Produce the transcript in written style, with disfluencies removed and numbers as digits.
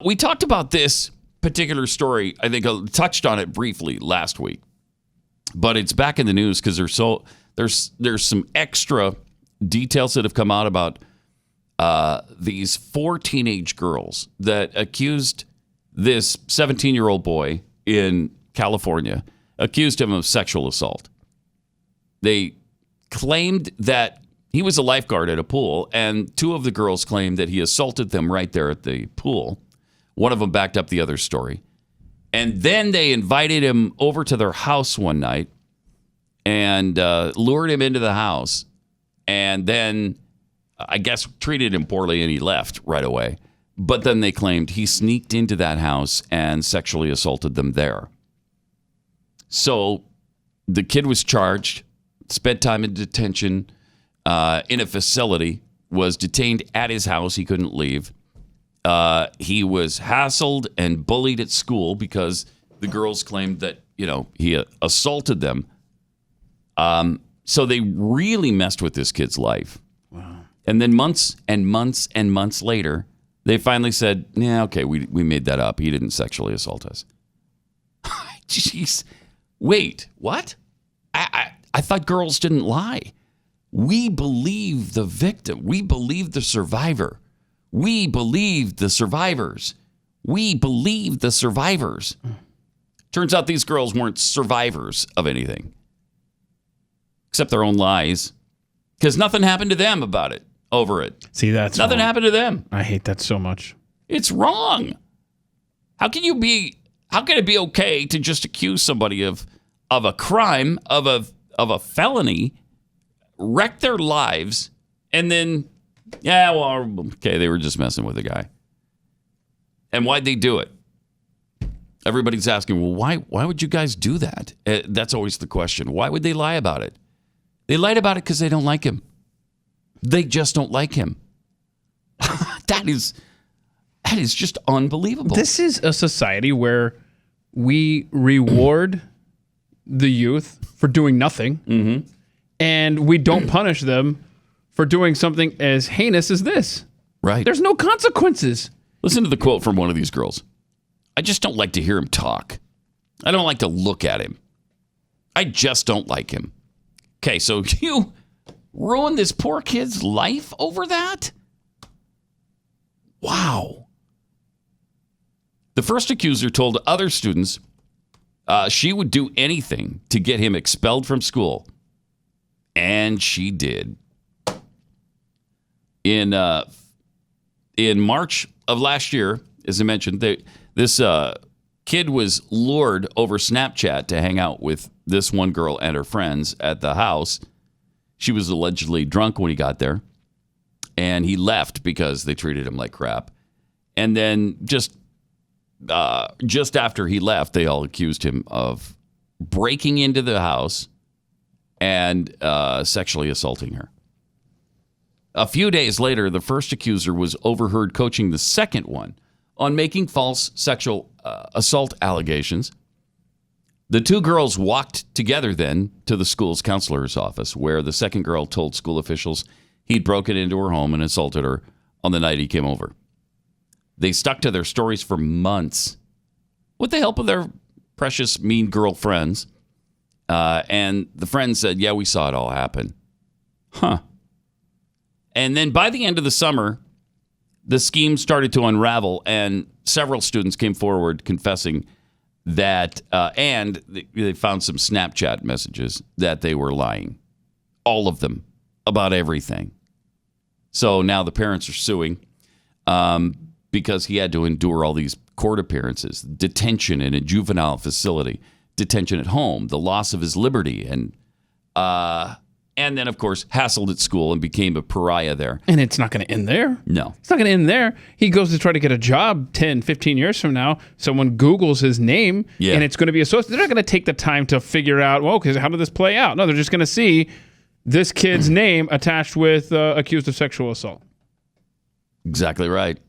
We talked about this particular story. I think I touched on it briefly last week, but it's back in the news because there's some extra details that have come out about these 4 teenage girls that accused this 17-year-old boy in California, accused him of sexual assault. They claimed that he was a lifeguard at a pool, and 2 of the girls claimed that he assaulted them right there at the pool. One of them backed up the other story. And then they invited him over to their house one night and lured him into the house, and then I guess treated him poorly, and he left right away. But then they claimed he sneaked into that house and sexually assaulted them there. So the kid was charged, spent time in detention in a facility, was detained at his house. He couldn't leave. He was hassled and bullied at school because the girls claimed that, he assaulted them. So they really messed with this kid's life. Wow. And then months and months and months later, they finally said, yeah, okay, we made that up. He didn't sexually assault us. Jeez. Wait, what? I thought girls didn't lie. We believe the victim. We believe the survivor. We believe the survivors. We believe the survivors. Turns out these girls weren't survivors of anything, except their own lies, because nothing happened to them about it, over it. See, that's nothing wrong. happened to them. I hate that so much. It's wrong. How can it be okay to just accuse somebody of a crime, of a felony, wreck their lives, and then, yeah, well, okay, they were just messing with a guy. And why'd they do it? Everybody's asking, well, why would you guys do that? That's always the question. Why would they lie about it? They lied about it because they don't like him. They just don't like him. That is just unbelievable. This is a society where we reward the youth for doing nothing, and we don't punish them for doing something as heinous as this. Right. There's no consequences. Listen to the quote from one of these girls. I just don't like to hear him talk. I don't like to look at him. I just don't like him. Okay, so you ruined this poor kid's life over that? Wow. The first accuser told other students she would do anything to get him expelled from school. And she did. In March of last year, as I mentioned, this kid was lured over Snapchat to hang out with this one girl and her friends at the house. She was allegedly drunk when he got there, and he left because they treated him like crap. And then just after he left, they all accused him of breaking into the house and sexually assaulting her. A few days later, the first accuser was overheard coaching the second one on making false sexual assault allegations. The 2 girls walked together then to the school's counselor's office, where the second girl told school officials he'd broken into her home and assaulted her on the night he came over. They stuck to their stories for months with the help of their precious mean girlfriends. And the friends said, yeah, we saw it all happen. Huh. And then by the end of the summer, the scheme started to unravel, and several students came forward confessing that, and they found some Snapchat messages that they were lying. All of them, about everything. So now the parents are suing because he had to endure all these court appearances, detention in a juvenile facility, detention at home, the loss of his liberty, and then, of course, hassled at school and became a pariah there. And it's not going to end there. No. It's not going to end there. He goes to try to get a job 10, 15 years from now. Someone Googles his name, and it's going to be associated. They're not going to take the time to figure out, well, because how did this play out? No, they're just going to see this kid's name attached with accused of sexual assault. Exactly right.